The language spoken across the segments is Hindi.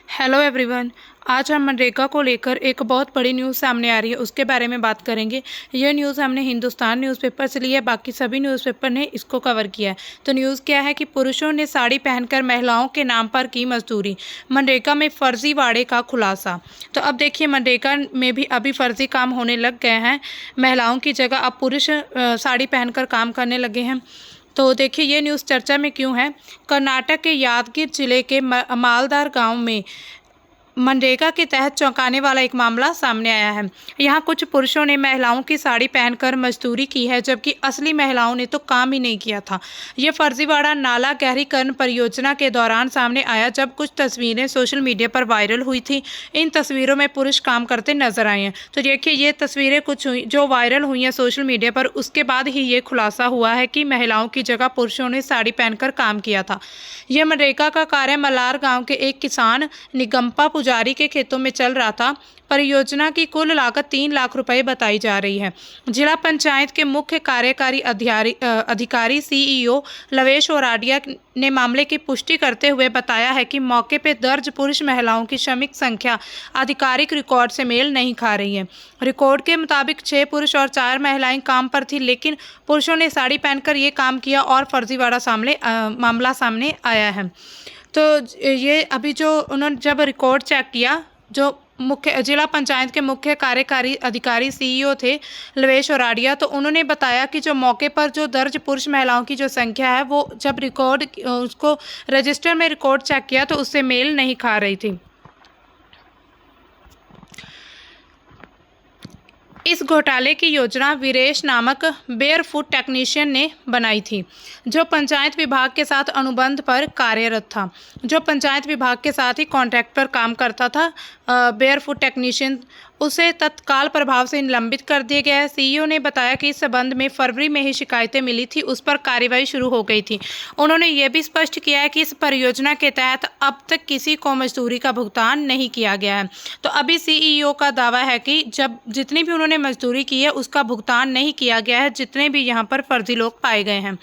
Hello everyone. आज हम मनरेगा को लेकर एक बहुत बड़ी न्यूज़ सामने आ रही है, उसके बारे में बात करेंगे। यह न्यूज़ हमने हिंदुस्तान न्यूज़पेपर से ली है, बाकी सभी न्यूज़पेपर ने इसको कवर किया है। तो न्यूज़ क्या है कि पुरुषों ने साड़ी पहनकर महिलाओं के नाम पर की मजदूरी, मनरेगा में फर्जीवाड़े का खुलासा। तो अब देखिए, मनरेगा में भी अभी फर्जी काम होने लग गए हैं। महिलाओं की जगह अब पुरुष साड़ी पहनकर काम करने लगे हैं। तो देखिए, ये न्यूज़ चर्चा में क्यों है। कर्नाटक के यादगीर जिले के मालदार गांव में मनरेगा के तहत चौंकाने वाला एक मामला सामने आया है। यहाँ कुछ पुरुषों ने महिलाओं की साड़ी पहनकर मजदूरी की है, जबकि असली महिलाओं ने तो काम ही नहीं किया था। ये फर्जीवाड़ा नाला गहरीकरण परियोजना के दौरान सामने आया, जब कुछ तस्वीरें सोशल मीडिया पर वायरल हुई थी। इन तस्वीरों में पुरुष काम करते नजर आए हैं। तो देखिए, ये तस्वीरें कुछ हुई जो वायरल हुई हैं सोशल मीडिया पर, उसके बाद ही ये खुलासा हुआ है कि महिलाओं की जगह पुरुषों ने साड़ी पहनकर काम किया था। यह मनरेगा का कार्य मलार गाँव के एक किसान निगम्पा पुजारी के खेतों में चल रहा था। परियोजना की कुल लागत 3 लाख रुपए बताई जा रही है। जिला पंचायत के मुख्य कार्यकारी अधिकारी सीईओ लवेश ओराडिया ने मामले की पुष्टि करते हुए बताया है कि मौके पर दर्ज पुरुष महिलाओं की श्रमिक संख्या आधिकारिक रिकॉर्ड से मेल नहीं खा रही है। रिकॉर्ड के मुताबिक 6 पुरुष और 4 महिलाएं काम पर थी, लेकिन पुरुषों ने साड़ी पहनकर ये काम किया और फर्जीवाड़ा मामला सामने आया है। तो ये अभी जो उन्होंने जब रिकॉर्ड चेक किया, जो मुख्य जिला पंचायत के मुख्य कार्यकारी अधिकारी सीईओ थे लवेश ओराडिया, तो उन्होंने बताया कि जो मौके पर जो दर्ज पुरुष महिलाओं की जो संख्या है, वो जब रिकॉर्ड उसको रजिस्टर में रिकॉर्ड चेक किया तो उससे मेल नहीं खा रही थी। इस घोटाले की योजना वीरेश नामक बेयरफुट टेक्नीशियन ने बनाई थी, जो पंचायत विभाग के साथ अनुबंध पर कार्यरत था। जो पंचायत विभाग के साथ ही कॉन्ट्रैक्ट पर काम करता था, बेयरफुट टेक्नीशियन, उसे तत्काल प्रभाव से निलंबित कर दिया गया है। सीईओ ने बताया कि इस संबंध में फरवरी में ही शिकायतें मिली थी, उस पर कार्रवाई शुरू हो गई थी। उन्होंने ये भी स्पष्ट किया है कि इस परियोजना के तहत अब तक किसी को मजदूरी का भुगतान नहीं किया गया है। तो अभी सीईओ का दावा है कि जब जितनी भी उन्होंने मजदूरी की है उसका भुगतान नहीं किया गया है, जितने भी यहाँ पर फर्जी लोग पाए गए हैं।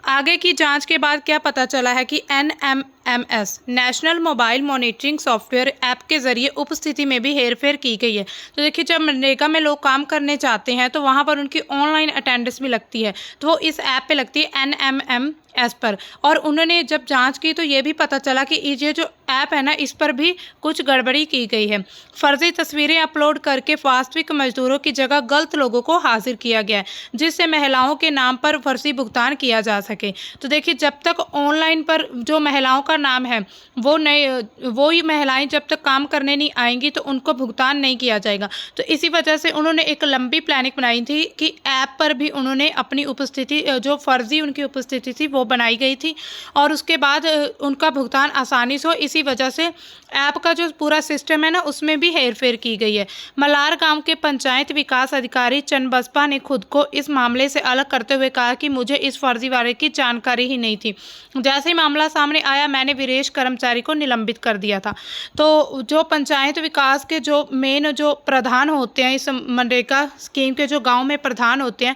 आगे की जांच के बाद क्या पता चला है कि NMMS national mobile monitoring software app के जरिए उपस्थिति में भी हेरफेर की गई है। तो देखिए, जब मनरेगा में लोग काम करने जाते हैं तो वहाँ पर उनकी ऑनलाइन अटेंडेंस भी लगती है, तो वो इस ऐप पे लगती है NMMS पर। और उन्होंने जब जांच की तो ये भी पता चला कि ये जो ऐप है ना, इस पर भी कुछ गड़बड़ी की गई है। फर्जी तस्वीरें अपलोड करके वास्तविक मजदूरों की जगह गलत लोगों को हाजिर किया गया है, जिससे महिलाओं के नाम पर फर्जी भुगतान किया जा सके। तो देखिए, जब तक ऑनलाइन पर जो महिलाओं का नाम है वो ही महिलाएं जब तक काम करने नहीं आएंगी तो उनको भुगतान नहीं किया जाएगा। तो इसी वजह से उन्होंने एक लंबी प्लानिंग बनाई थी कि ऐप पर भी उन्होंने अपनी उपस्थिति, जो फर्जी उनकी उपस्थिति थी, वो बनाई गई थी और उसके बाद उनका भुगतान आसानी से हो। इसी वजह से ऐप का जो पूरा सिस्टम है ना, उसमें भी हेरफेर की गई है। मलार गांव के पंचायत विकास अधिकारी चन्नबसपा ने खुद को इस मामले से अलग करते हुए कहा कि मुझे इस फर्जीवाड़े की जानकारी ही नहीं थी। जैसे ही मामला सामने आया, मैंने वीरेश कर्मचारी को निलंबित कर दिया था। तो जो पंचायत विकास के जो मेन जो प्रधान होते हैं, इस मनरेगा स्कीम के जो गांव में प्रधान होते हैं,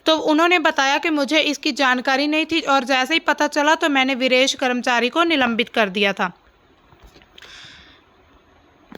तो उन्होंने बताया कि मुझे इसकी जानकारी नहीं थी और जैसे ही पता चला तो मैंने वीरेश कर्मचारी को निलंबित कर दिया था।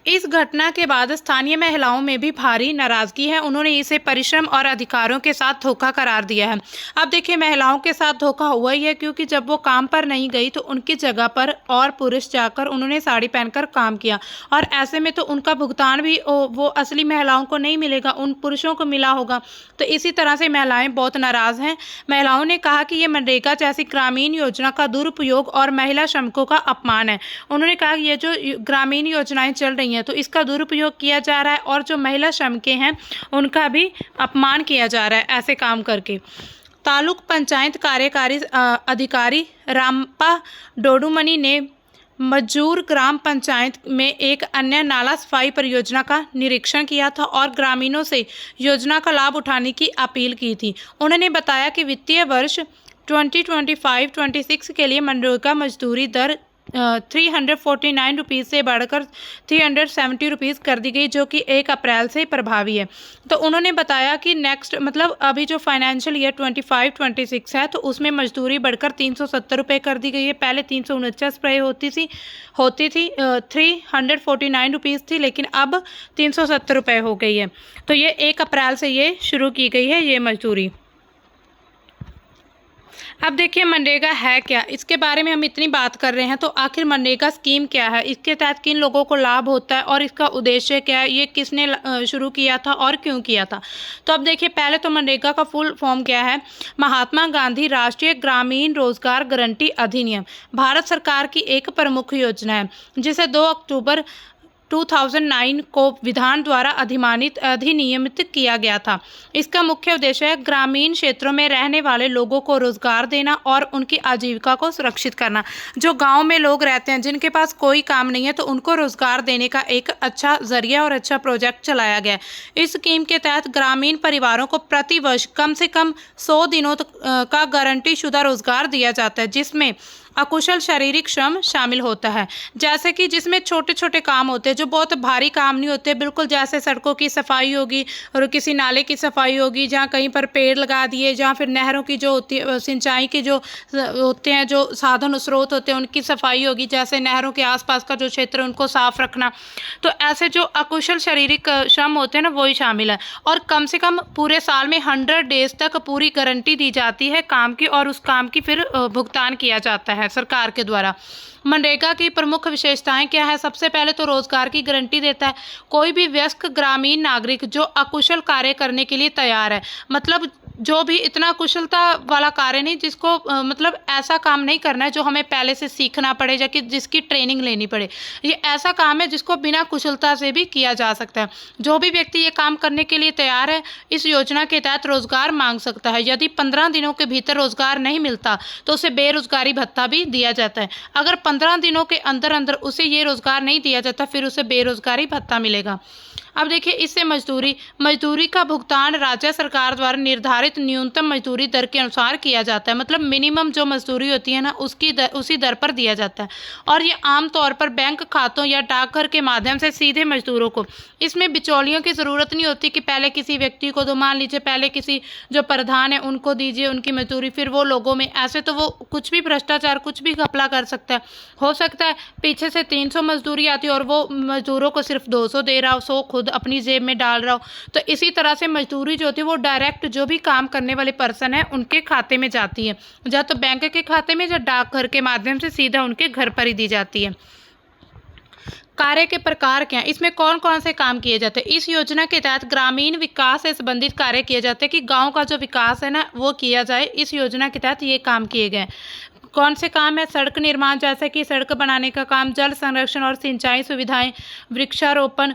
इस घटना के बाद स्थानीय महिलाओं में भी भारी नाराजगी है। उन्होंने इसे परिश्रम और अधिकारों के साथ धोखा करार दिया है। अब देखिए, महिलाओं के साथ धोखा हुआ ही है, क्योंकि जब वो काम पर नहीं गई तो उनकी जगह पर और पुरुष जाकर उन्होंने साड़ी पहनकर काम किया, और ऐसे में तो उनका भुगतान भी वो असली महिलाओं को नहीं मिलेगा, उन पुरुषों को मिला होगा। तो इसी तरह से महिलाएं बहुत नाराज हैं। महिलाओं ने कहा कि ये मनरेगा जैसी ग्रामीण योजना का दुरुपयोग और महिला श्रमिकों का अपमान है। उन्होंने कहा कि ये जो ग्रामीण योजनाएं चल रही हैं तो इसका दुरुपयोग किया जा रहा है और जो महिला श्रमिकें हैं उनका भी अपमान किया जा रहा है ऐसे काम करके। तालुक पंचायत कार्यकारी अधिकारी रामपा डोडुमनी ने मजूर ग्राम पंचायत में एक अन्य नाला सफाई परियोजना का निरीक्षण किया था और ग्रामीणों से योजना का लाभ उठाने की अपील की थी। उन्होंने बताया कि वित्तीय वर्ष 2025-26 के लिए मनरेगा मजदूरी दर 349 से बढ़कर 370 रुपीज़ कर दी गई, जो कि 1 अप्रैल से प्रभावी है। तो उन्होंने बताया कि नेक्स्ट मतलब अभी जो फाइनेंशियल ईयर 25-26 है तो उसमें मजदूरी बढ़कर 370 रुपये कर दी गई है। पहले 349 रुपये होती थी 349 रुपीज़ थी, लेकिन अब 370 रुपये हो गई है। तो ये 1 अप्रैल से ये शुरू की गई है ये मजदूरी। अब देखिए मनरेगा है क्या, इसके बारे में हम इतनी बात कर रहे हैं तो आखिर मनरेगा स्कीम क्या है, इसके तहत किन लोगों को लाभ होता है और इसका उद्देश्य क्या है, ये किसने शुरू किया था और क्यों किया था। तो अब देखिए पहले तो मनरेगा का फुल फॉर्म क्या है। महात्मा गांधी राष्ट्रीय ग्रामीण रोजगार गारंटी अधिनियम भारत सरकार की एक प्रमुख योजना है, जिसे 2 अक्टूबर 2009 को विधान द्वारा अधिनियमित किया गया था। इसका मुख्य उद्देश्य है ग्रामीण क्षेत्रों में रहने वाले लोगों को रोजगार देना और उनकी आजीविका को सुरक्षित करना। जो गांव में लोग रहते हैं जिनके पास कोई काम नहीं है तो उनको रोजगार देने का एक अच्छा जरिया और अच्छा प्रोजेक्ट चलाया गया। इस स्कीम के तहत ग्रामीण परिवारों को प्रति वर्ष कम से कम 100 दिनों का गारंटी शुदा रोजगार दिया जाता है, जिसमें अकुशल शारीरिक श्रम शामिल होता है, जैसे कि जिसमें छोटे छोटे काम होते हैं जो बहुत भारी काम नहीं होते, बिल्कुल जैसे सड़कों की सफाई होगी और किसी नाले की सफाई होगी, जहाँ कहीं पर पेड़ लगा दिए, जहाँ फिर नहरों की जो होती है सिंचाई के जो होते हैं जो साधन स्रोत होते हैं उनकी सफाई होगी, जैसे नहरों के आसपास का जो क्षेत्र है उनको साफ रखना। तो ऐसे जो अकुशल शारीरिक श्रम होते हैं ना वही शामिल है, और कम से कम पूरे साल में 100 डेज तक पूरी गारंटी दी जाती है काम की, और उस काम की फिर भुगतान किया जाता है सरकार के द्वारा। मनरेगा की प्रमुख विशेषताएं क्या है। सबसे पहले तो रोजगार की गारंटी देता है। कोई भी वयस्क ग्रामीण नागरिक जो अकुशल कार्य करने के लिए तैयार है, मतलब जो भी इतना कुशलता वाला कार्य नहीं, जिसको मतलब ऐसा काम नहीं करना है जो हमें पहले से सीखना पड़े या कि जिसकी ट्रेनिंग लेनी पड़े, ये ऐसा काम है जिसको बिना कुशलता से भी किया जा सकता है। जो भी व्यक्ति ये काम करने के लिए तैयार है इस योजना के तहत रोजगार मांग सकता है। यदि 15 दिनों के भीतर रोजगार नहीं मिलता तो उसे बेरोजगारी भत्ता भी दिया जाता है। अगर 15 दिनों के अंदर अंदर उसे ये रोजगार नहीं दिया जाता फिर उसे बेरोजगारी भत्ता मिलेगा। अब देखिए इससे मजदूरी का भुगतान राज्य सरकार द्वारा निर्धारित न्यूनतम मजदूरी दर के अनुसार किया जाता है, मतलब मिनिमम जो मजदूरी होती है ना उसी दर पर दिया जाता है, और ये आमतौर पर बैंक खातों या डाकघर के माध्यम से सीधे मजदूरों को, इसमें बिचौलियों की ज़रूरत नहीं होती कि पहले किसी व्यक्ति को, तो मान लीजिए पहले किसी जो प्रधान है उनको दीजिए उनकी मजदूरी, फिर वो लोगों में, ऐसे तो वो कुछ भी भ्रष्टाचार कुछ भी घपला कर सकता है। हो सकता है पीछे से 300 मजदूरी आती है और वो मजदूरों को सिर्फ 200 दे रहा हो, 100 खुद अपनी जेब में डाल रहा हो। तो इसी तरह से मजदूरी जो होती है वो डायरेक्ट जो भी काम करने वाले पर्सन है उनके खाते में जाती है, या तो बैंक के खाते में या डाकघर के माध्यम से सीधा उनके घर पर ही दी जाती है। कार्य के प्रकार क्या हैं, इसमें कौन कौन से काम किए जाते हैं। इस योजना के तहत ग्रामीण विकास से संबंधित कार्य किए जाते हैं कि गांव का जो विकास है ना वो किया जाए। इस योजना के तहत ये काम किए गए। कौन से काम है। सड़क निर्माण, जैसे कि सड़क बनाने का काम, जल संरक्षण और सिंचाई सुविधाएं, वृक्षारोपण,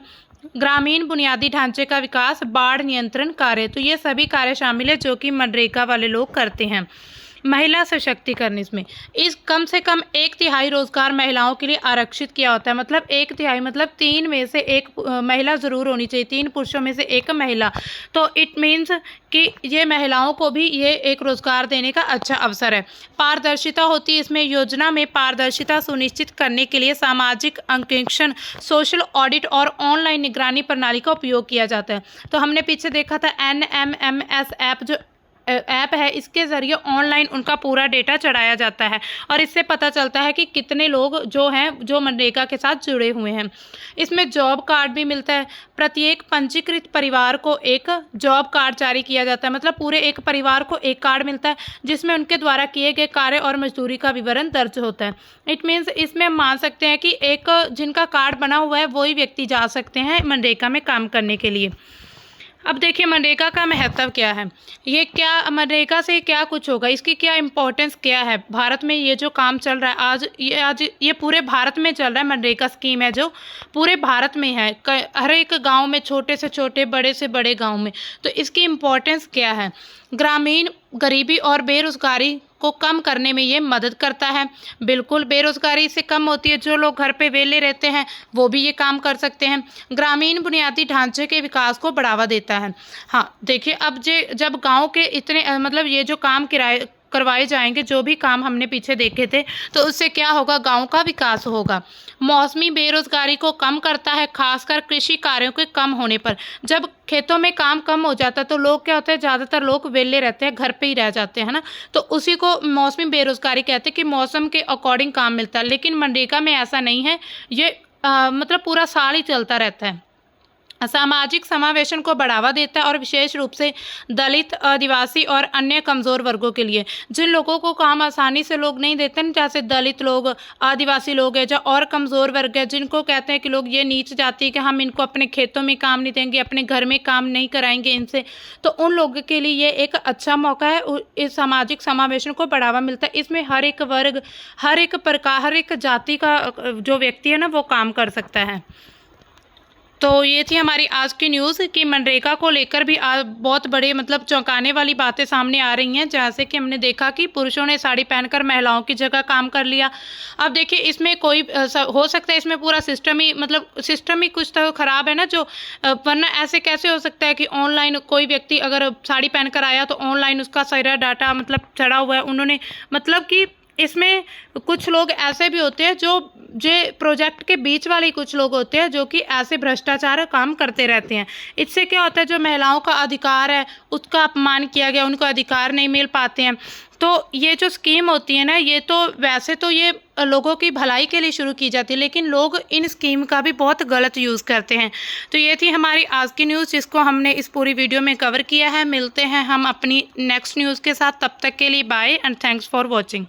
ग्रामीण बुनियादी ढांचे का विकास, बाढ़ नियंत्रण कार्य। तो ये सभी कार्य शामिल है जो कि मनरेगा वाले लोग करते हैं। महिला सशक्तिकरण, इसमें इस कम से कम 1/3 रोजगार महिलाओं के लिए आरक्षित किया होता है, मतलब 1/3 मतलब 3 में से 1 महिला ज़रूर होनी चाहिए, 3 पुरुषों में से 1 महिला। तो इट मीन्स कि ये महिलाओं को भी ये एक रोजगार देने का अच्छा अवसर है। पारदर्शिता होती है इसमें। योजना में पारदर्शिता सुनिश्चित करने के लिए सामाजिक अंकेक्षण, सोशल ऑडिट और ऑनलाइन निगरानी प्रणाली का उपयोग किया जाता है। तो हमने पीछे देखा था NMMS ऐप, जो ऐप है इसके ज़रिए ऑनलाइन उनका पूरा डेटा चढ़ाया जाता है और इससे पता चलता है कि कितने लोग जो हैं जो मनरेगा के साथ जुड़े हुए हैं। इसमें जॉब कार्ड भी मिलता है। प्रत्येक पंजीकृत परिवार को एक जॉब कार्ड जारी किया जाता है, मतलब पूरे एक परिवार को एक कार्ड मिलता है जिसमें उनके द्वारा किए गए कार्य और मजदूरी का विवरण दर्ज होता है। इट मीन्स इसमें हम मान सकते हैं कि एक जिनका कार्ड बना हुआ है वही व्यक्ति जा सकते हैं मनरेगा में काम करने के लिए। अब देखिए मनरेगा का महत्व क्या है, ये क्या मनरेगा से क्या कुछ होगा, इसकी क्या इम्पोर्टेंस क्या है। भारत में ये जो काम चल रहा है आज ये पूरे भारत में चल रहा है। मनरेगा स्कीम है जो पूरे भारत में है, हर एक गांव में, छोटे से छोटे बड़े से बड़े गांव में। तो इसकी इम्पोर्टेंस क्या है। ग्रामीण गरीबी और बेरोजगारी को कम करने में ये मदद करता है। बिल्कुल बेरोजगारी से कम होती है, जो लोग घर पे वेले रहते हैं वो भी ये काम कर सकते हैं। ग्रामीण बुनियादी ढांचे के विकास को बढ़ावा देता है। हाँ देखिए, अब जब गांव के इतने मतलब ये जो काम करवाए जाएंगे, जो भी काम हमने पीछे देखे थे, तो उससे क्या होगा, गाँव का विकास होगा। मौसमी बेरोजगारी को कम करता है, खासकर कृषि कार्यों के कम होने पर। जब खेतों में काम कम हो जाता है तो लोग क्या होता है, ज़्यादातर लोग वेले रहते हैं, घर पे ही रह जाते हैं ना, तो उसी को मौसमी बेरोजगारी कहते हैं कि मौसम के अकॉर्डिंग काम मिलता है। लेकिन मनरेगा में ऐसा नहीं है, ये मतलब पूरा साल ही चलता रहता है। सामाजिक समावेशन को बढ़ावा देता है और विशेष रूप से दलित, आदिवासी और अन्य कमज़ोर वर्गों के लिए। जिन लोगों को काम आसानी से लोग नहीं देते ना, जैसे दलित लोग, आदिवासी लोग हैं, जो और कमज़ोर वर्ग है, जिनको कहते हैं कि लोग ये नीच जाति कि हम इनको अपने खेतों में काम नहीं देंगे, अपने घर में काम नहीं कराएंगे इनसे, तो उन लोगों के लिए ये एक अच्छा मौका है। इस सामाजिक समावेशन को बढ़ावा मिलता है। इसमें हर एक वर्ग, हर एक प्रकार, हर एक जाति का जो व्यक्ति है ना, वो काम कर सकता है। तो ये थी हमारी आज की न्यूज़ कि मनरेगा को लेकर भी बहुत बड़े मतलब चौंकाने वाली बातें सामने आ रही हैं। जैसे कि हमने देखा कि पुरुषों ने साड़ी पहनकर महिलाओं की जगह काम कर लिया। अब देखिए, इसमें कोई हो सकता है इसमें पूरा सिस्टम ही मतलब सिस्टम ही कुछ तो ख़राब है ना, जो वरना ऐसे कैसे हो सकता है कि ऑनलाइन कोई व्यक्ति अगर साड़ी पहनकर आया तो ऑनलाइन उसका सारा डाटा मतलब चढ़ा हुआ है उन्होंने, मतलब कि इसमें कुछ लोग ऐसे भी होते हैं जो प्रोजेक्ट के बीच वाले कुछ लोग होते हैं जो कि ऐसे भ्रष्टाचार काम करते रहते हैं। इससे क्या होता है, जो महिलाओं का अधिकार है उसका अपमान किया गया, उनको अधिकार नहीं मिल पाते हैं। तो ये जो स्कीम होती है ना, ये तो वैसे तो ये लोगों की भलाई के लिए शुरू की जाती है, लेकिन लोग इन स्कीम का भी बहुत गलत यूज़ करते हैं। तो ये थी हमारी आज की न्यूज़, जिसको हमने इस पूरी वीडियो में कवर किया है। मिलते हैं हम अपनी नेक्स्ट न्यूज़ के साथ, तब तक के लिए bye and thanks for watching.